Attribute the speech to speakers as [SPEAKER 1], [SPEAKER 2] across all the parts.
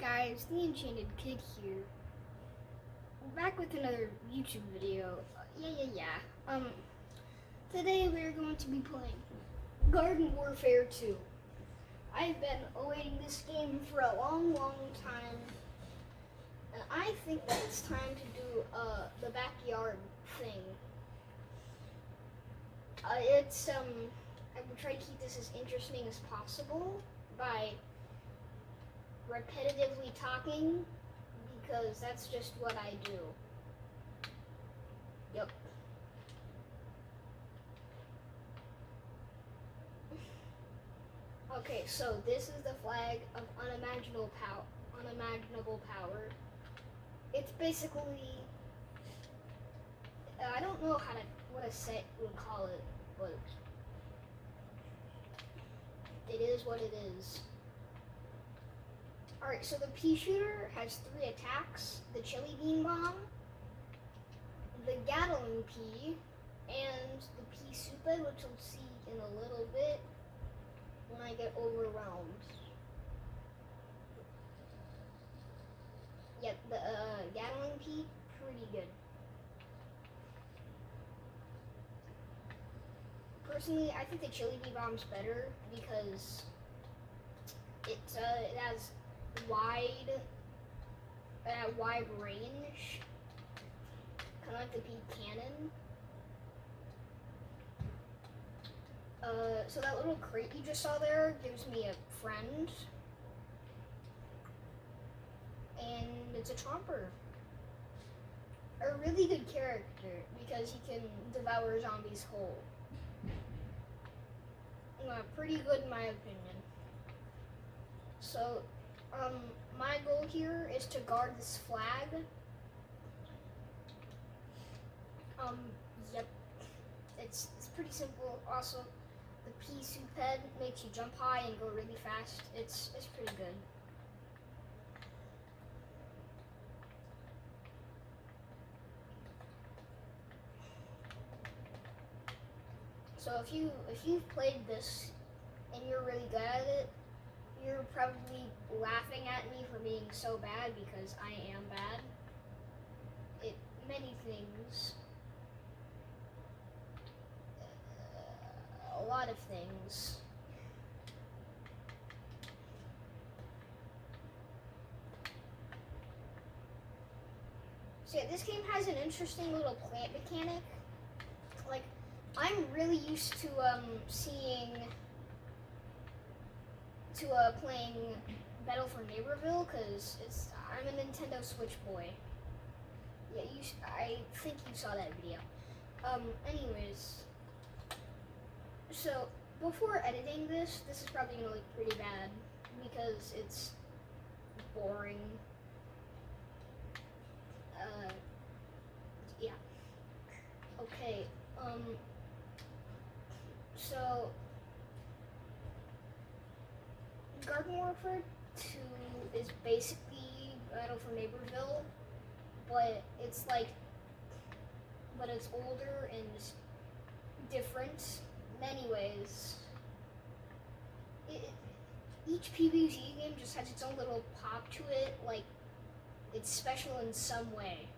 [SPEAKER 1] guys, the Enchanted Kid here. We're back with another YouTube video. Today we're going to be playing Garden Warfare 2. I've been awaiting this game for a long time, and I think that it's time to do the backyard thing. I will try to keep this as interesting as possible by repetitively talking, because that's just what I do. Yep. Okay, so this is the flag of unimaginable power. It's basically, I don't know what a set would call it, but it is what it is. Alright, so the pea shooter has 3 attacks: the chili bean bomb, the Gatling pea, and the pea soupa, which we'll see in a little bit when I get overwhelmed. Yep, the Gatling pea, pretty good. Personally, I think the chili bean bomb's better because it has wide range, kind of like the pea cannon. So that little crate you just saw there gives me a friend, and it's a chomper. A really good character because he can devour zombies whole. Pretty good in my opinion. So, my goal here is to guard this flag. Yep. It's pretty simple. Also, the pea soup head makes you jump high and go really fast. It's pretty good. So if you've played this and you're really good at it, you're probably laughing at me for being so bad, because I am bad at many things. A lot of things. So yeah, this game has an interesting little plant mechanic. Like, I'm really used to playing Battle for Neighborville, because I'm a Nintendo Switch boy. Yeah, I think you saw that video. Anyways, so before editing this is probably gonna look pretty bad because it's boring. Yeah. Okay. So Garden Warfare 2 is basically Battle for Neighborville, but it's older and different in many ways. Each PvZ game just has its own little pop to it, like it's special in some way.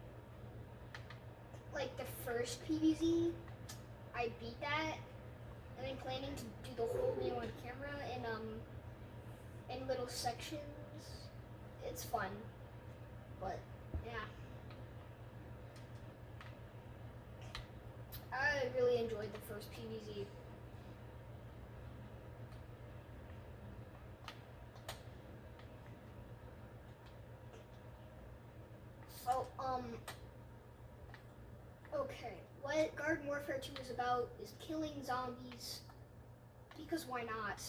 [SPEAKER 1] Like the first PvZ, I beat that, and I'm planning to do the whole game on camera in little sections. It's fun, but yeah. I really enjoyed the first PvZ. So, okay, what Garden Warfare 2 is about is killing zombies, because why not?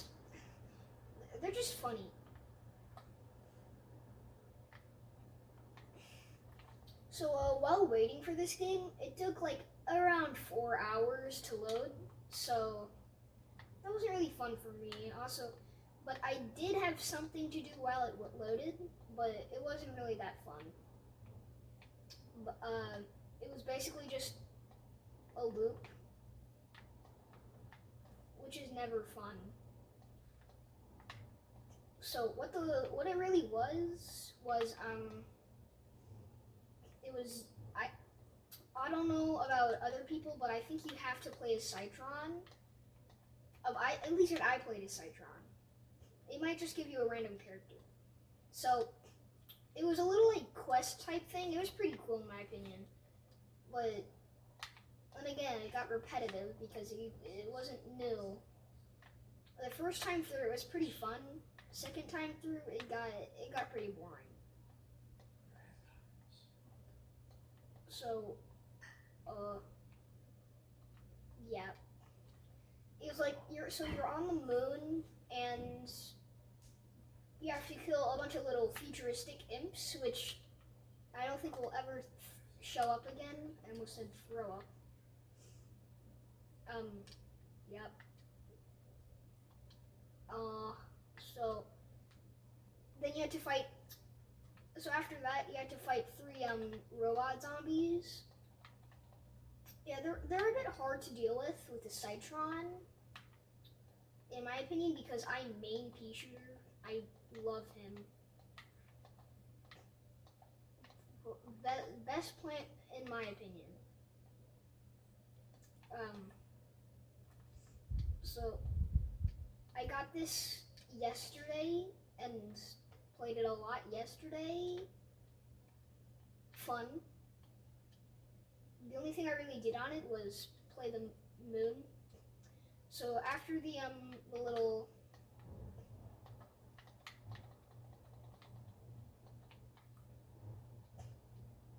[SPEAKER 1] They're just funny. So, while waiting for this game, it took like around 4 hours to load, so that wasn't really fun for me. Also, but I did have something to do while it loaded, but it wasn't really that fun. But, it was basically just a loop, which is never fun. So what it really was it was I don't know about other people, but I think you have to play as Citron. At least I played as Citron. It might just give you a random character. So it was a little like quest type thing. It was pretty cool in my opinion, but then again, it got repetitive because it wasn't new. The first time through, it was pretty fun. Second time through, it got pretty boring. So, yeah, it was like you're on the moon and you have to kill a bunch of little futuristic imps, which I don't think will ever show up again. I almost said throw up. Yep. So then you had to fight. So after that, you had to fight 3 robot zombies. Yeah, they're a bit hard to deal with the Citron, in my opinion, because I main pea shooter. I love him. Best plant in my opinion. So I got this yesterday and played it a lot yesterday. Fun. The only thing I really did on it was play the moon. So after the little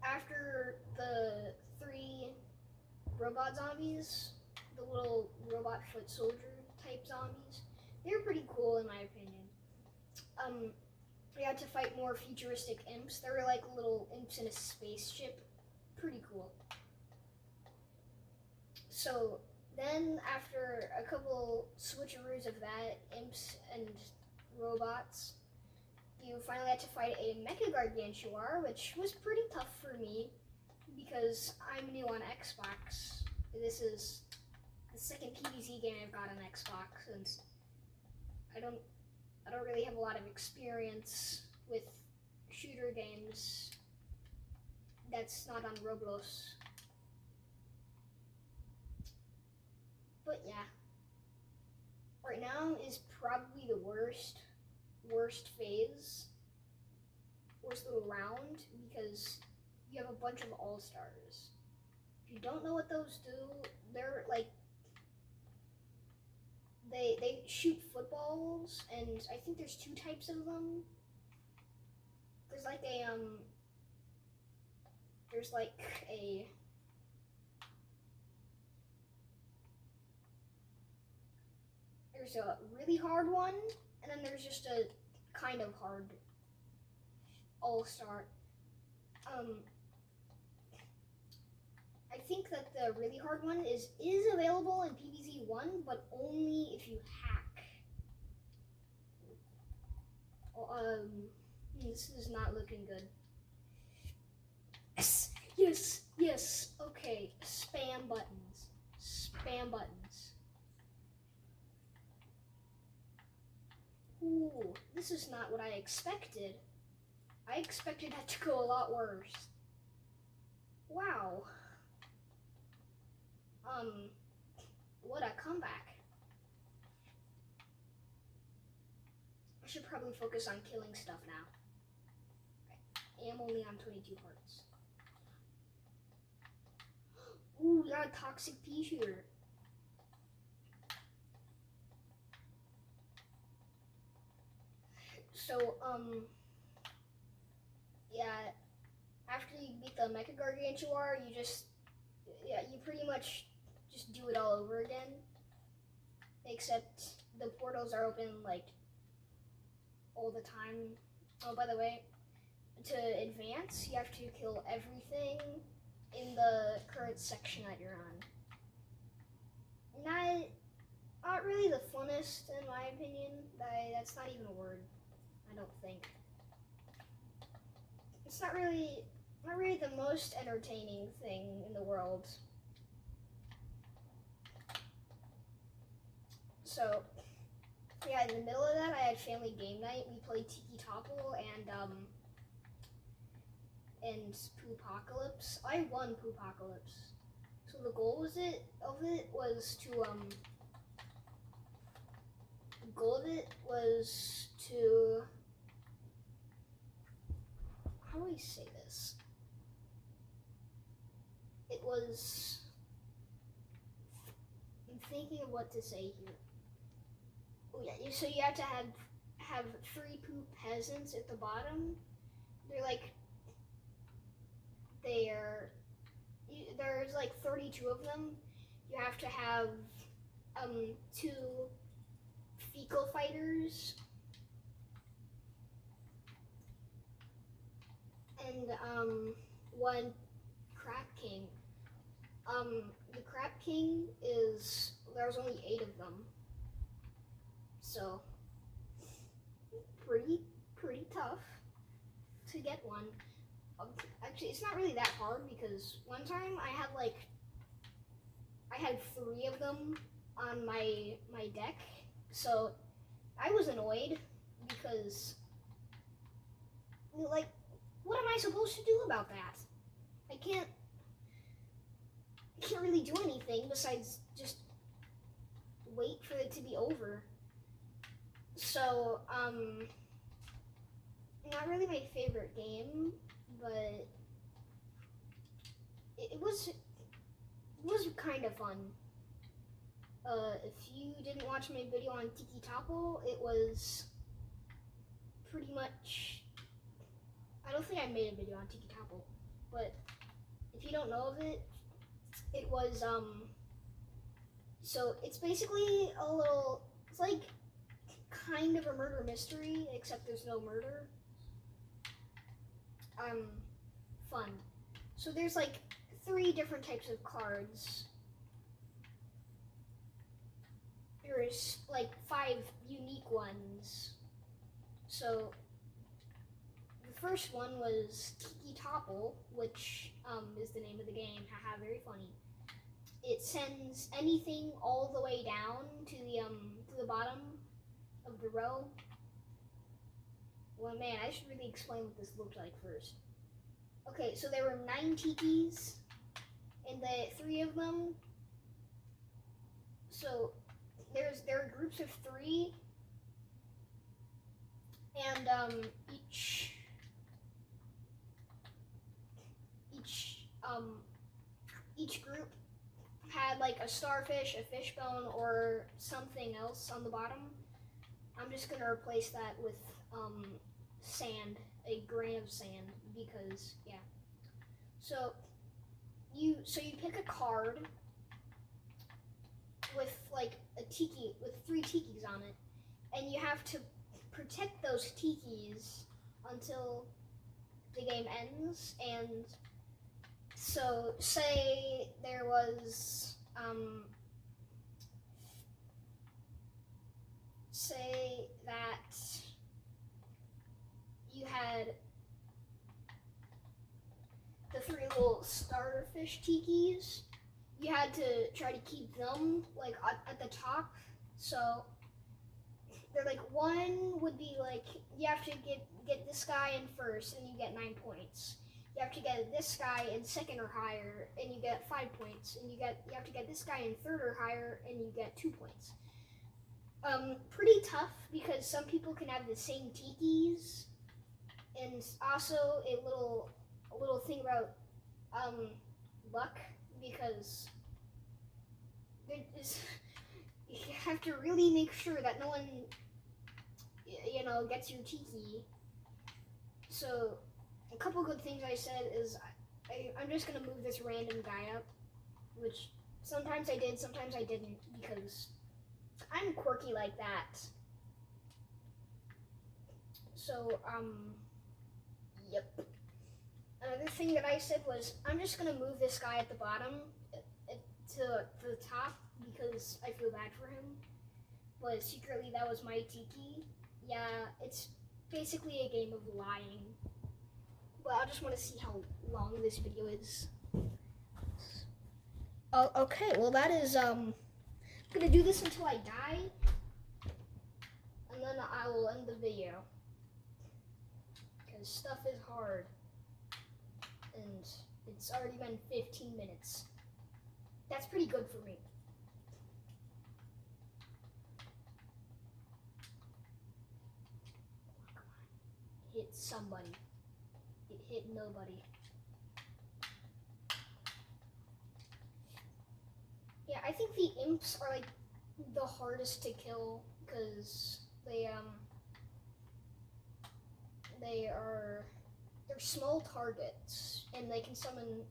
[SPEAKER 1] after the 3 robot zombies, the little robot foot soldier type zombies, they were pretty cool in my opinion. We had to fight more futuristic imps. They were like little imps in a spaceship. Pretty cool. So then after a couple switcheroos of that, imps and robots, you finally had to fight a Mecha Gargantuar, which was pretty tough for me because I'm new on Xbox. This is the second PvZ game I've got on Xbox, and I don't really have a lot of experience with shooter games that's not on Roblox. But yeah, right now is probably the worst phase, worst little round, because you have a bunch of all-stars. If you don't know what those do, they're like, they shoot footballs, and I think there's 2 types of them. There's like there's a really hard one, and then there's just a kind of hard all-star. I think that the really hard one is available in PvZ 1, but only if you hack. This is not looking good. Yes. Okay, spam buttons. Ooh, this is not what I expected. I expected that to go a lot worse. Wow. What a comeback. I should probably focus on killing stuff now. I am only on 22 hearts. Ooh, we got a toxic pea shooter. So, yeah, after you beat the Mecha Gargantuar, you pretty much just do it all over again. Except the portals are open, like, all the time. Oh, by the way, to advance, you have to kill everything in the current section that you're on. Not really the funnest, in my opinion. That's not even a word, I don't think. It's not really the most entertaining thing in the world. So, yeah, in the middle of that, I had family game night. We played Tiki Topple and Poopocalypse. I won Poopocalypse. So the goal was to how do I say this? It was, I'm thinking of what to say here. Oh yeah, so you have to have 3 poop peasants at the bottom. There's like 32 of them. You have to have 2 fecal fighters and 1 crap king. The crap king there's only 8 of them, so pretty tough to get one. Actually, it's not really that hard because one time I had 3 of them on my deck, so I was annoyed because, like, what am I supposed to do about that? I can't really do anything besides just wait for it to be over. So, not really my favorite game, but it was kind of fun. If you didn't watch my video on Tiki Topple, it was pretty much, I don't think I made a video on Tiki Topple, but if you don't know of it, it was, so it's basically it's like kind of a murder mystery, except there's no murder. Fun. So there's like 3 different types of cards. There's like 5 unique ones. So the first one was Tiki Topple, which is the name of the game. Haha, very funny. It sends anything all the way down to the bottom of the row. Well, man, I should really explain what this looked like first. Okay, so there were 9 tikis, and the 3 of them. So there are groups of 3, and each group had like a starfish, a fishbone, or something else on the bottom. I'm just gonna replace that with sand, a grain of sand, because yeah. So you pick a card with like a tiki with 3 tikis on it, and you have to protect those tikis until the game ends. And so say there was say that you had the 3 little starter fish tikis. You had to try to keep them like at the top. So they're like, one would be like, you have to get this guy in first and you get 9 points. You have to get this guy in second or higher and you get 5 points. And you have to get this guy in third or higher and you get 2 points. Pretty tough because some people can have the same tikis. And also a little thing about luck, because you have to really make sure that no one gets your tiki. So a couple good things I said is I'm just gonna move this random guy up, which sometimes I did, sometimes I didn't, because I'm quirky like that. So yep. Another thing that I said was, I'm just going to move this guy at the bottom to the top because I feel bad for him. But secretly, that was my tiki. Yeah, it's basically a game of lying. But I just want to see how long this video is. Oh, okay, well that is, I'm going to do this until I die. then I will end the video. Because stuff is hard. And it's already been 15 minutes. That's pretty good for me. Come on. Hit somebody. It hit nobody. Yeah, I think the imps are like the hardest to kill because they're small targets and they can summon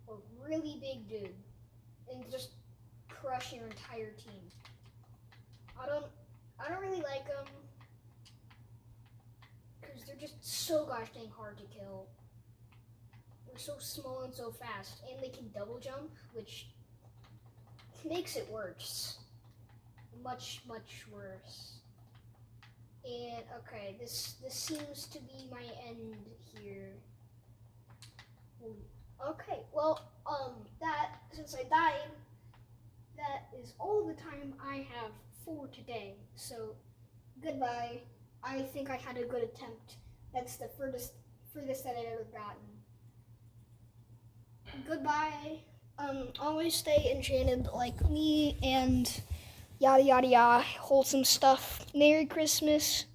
[SPEAKER 1] a really big dude and just crush your entire team. I don't really like them because they're just so gosh dang hard to kill. They're so small and so fast, and they can double jump, which makes it worse. Much worse. And okay, this seems to be my end here. Okay, well, since I died, that is all the time I have for today. So, goodbye. I think I had a good attempt. That's the furthest that I've ever gotten. Goodbye. Always stay enchanted like me and yada yada yada, wholesome stuff. Merry Christmas.